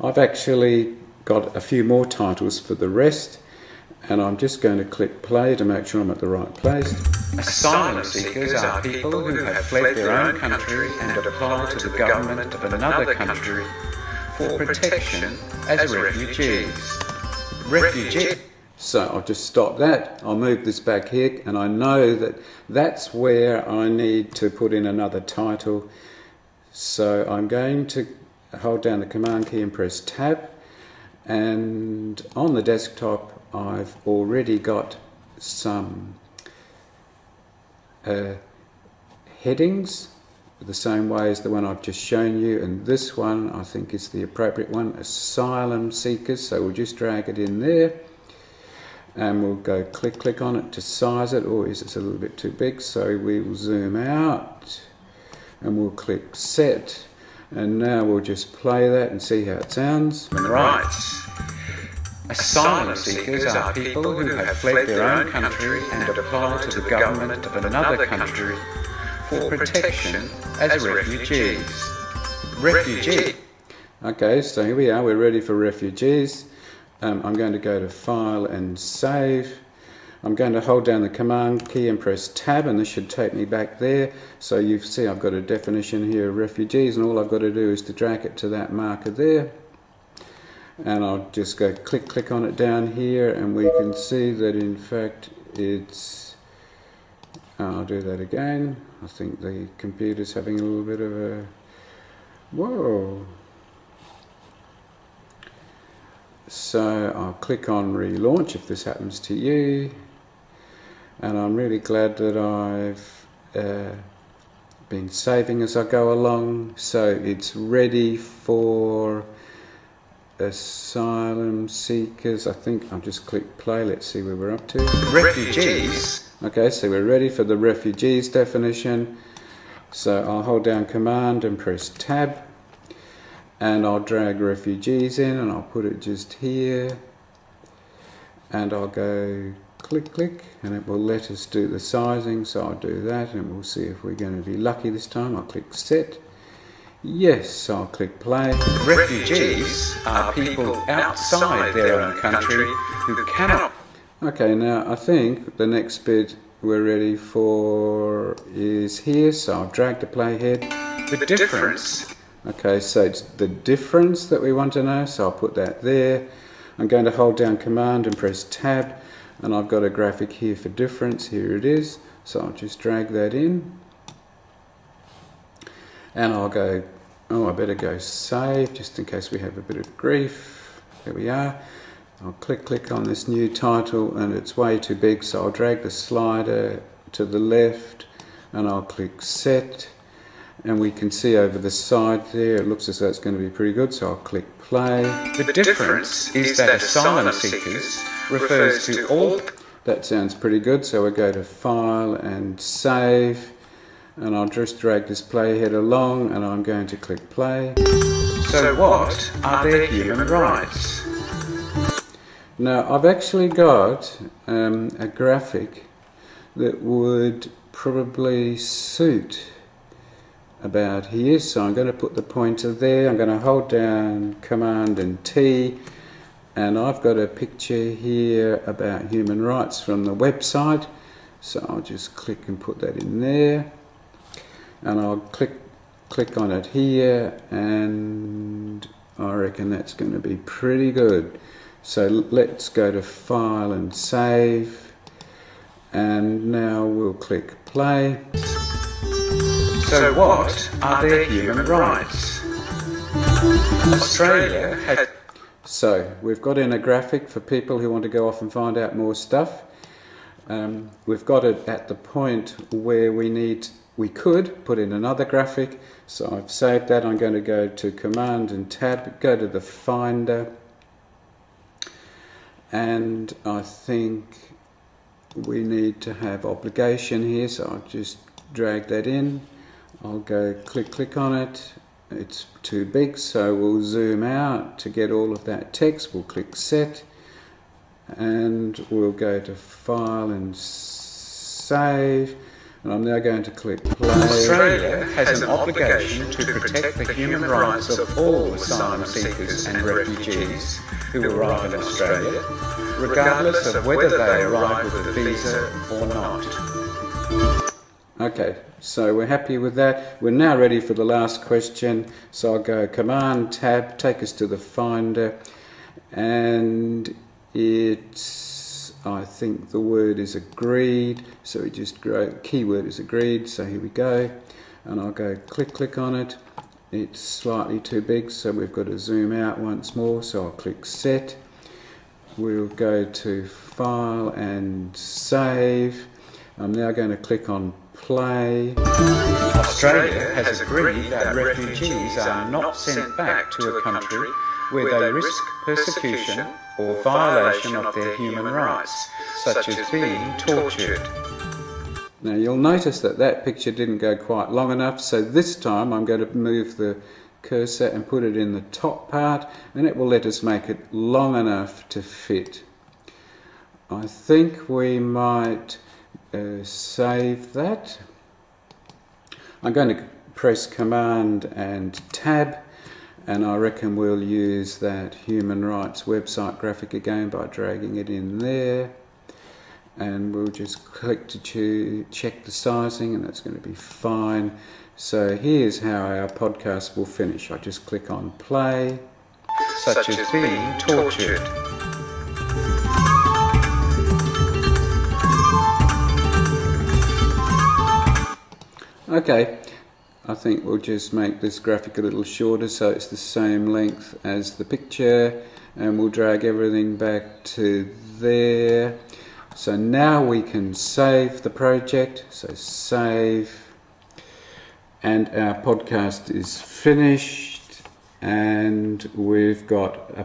I've actually got a few more titles for the rest, and I'm just going to click play to make sure I'm at the right place. Asylum seekers are people who have fled their own country and apply to the government of another country for protection as refugees. So I'll just stop that. I'll move this back here, and I know that that's where I need to put in another title. So I'm going to hold down the Command key and press Tab, and on the desktop I've already got some headings the same way as the one I've just shown you, and this one I think is the appropriate one, Asylum Seekers. So we'll just drag it in there, and we'll go click on it to size it. Oh, it's a little bit too big, so we will zoom out and we'll click set, and now we'll just play that and see how it sounds. Right. Asylum seekers are people who have fled their own country and apply to the government of another country for protection as refugees. Okay, so here we are, we're ready for refugees. I'm going to go to File and Save. I'm going to hold down the Command key and press Tab, and this should take me back there. So you see I've got a definition here of refugees, and all I've got to do is to drag it to that marker there. And I'll just go click on it down here, and we can see that in fact it's... I'll do that again. I think the computer's having a little bit of a... Whoa! So I'll click on relaunch if this happens to you, and I'm really glad that I've been saving as I go along. So it's ready for Asylum Seekers. I think I'll just click play. Let's see where we're up to. Refugees. Okay, so we're ready for the refugees definition. So I'll hold down Command and press Tab, and I'll drag refugees in, and I'll put it just here, and I'll go click, and it will let us do the sizing. So I'll do that, and we'll see if we're going to be lucky this time. I'll click set. Yes, I'll click play. Refugees are people outside their own country who cannot... Okay, now I think the next bit we're ready for is here, so I'll drag the playhead. The difference... Okay, so it's the difference that we want to know, so I'll put that there. I'm going to hold down Command and press Tab, and I've got a graphic here for difference. Here it is, so I'll just drag that in. And I'll go, oh, I better go save, just in case we have a bit of grief. There we are. I'll click on this new title, and it's way too big, so I'll drag the slider to the left, and I'll click set. And we can see over the side there, it looks as though it's going to be pretty good, so I'll click play. The difference is that asylum seekers refers to all... That sounds pretty good, so we'll go to File and Save, and I'll just drag this playhead along, and I'm going to click play. So what are their human rights? Now I've actually got a graphic that would probably suit about here, so I'm going to put the pointer there. I'm going to hold down Command and T, and I've got a picture here about human rights from the website, so I'll just click and put that in there, and I'll click on it here, and I reckon that's going to be pretty good. So let's go to File and Save, and now we'll click play. So what are their human rights? Australia has... So we've got in a graphic for people who want to go off and find out more stuff. We've got it at the point where we could put in another graphic. So I've saved that. I'm going to go to Command and Tab, go to the Finder, and I think we need to have obligation here, so I'll just drag that in. I'll go click on it. It's too big, so we'll zoom out to get all of that text. We'll click set, and we'll go to File and Save. And I'm now going to click play. Australia has an obligation to protect the human rights of all asylum seekers and refugees who arrive in Australia, regardless of whether they arrive with a visa or not. Okay, so we're happy with that. We're now ready for the last question. So I'll go Command Tab, take us to the Finder, and it's, I think the word is agreed. So we just keyword is agreed. So here we go, and I'll go click on it. It's slightly too big, so we've got to zoom out once more. So I'll click Set. We'll go to File and Save. I'm now going to click on Play. Australia has agreed that refugees are not sent back to a country where they risk persecution or violation of their human rights, such as being tortured. Now you'll notice that that picture didn't go quite long enough, so this time I'm going to move the cursor and put it in the top part, and it will let us make it long enough to fit. I think we might save that. I'm going to press Command and Tab, and I reckon we'll use that human rights website graphic again by dragging it in there, and we'll just click to check the sizing, and that's going to be fine. So here's how our podcast will finish. I just click on play. Such as being tortured. Okay, I think we'll just make this graphic a little shorter so it's the same length as the picture, and we'll drag everything back to there. So now we can save the project, so save, and our podcast is finished, and we've got a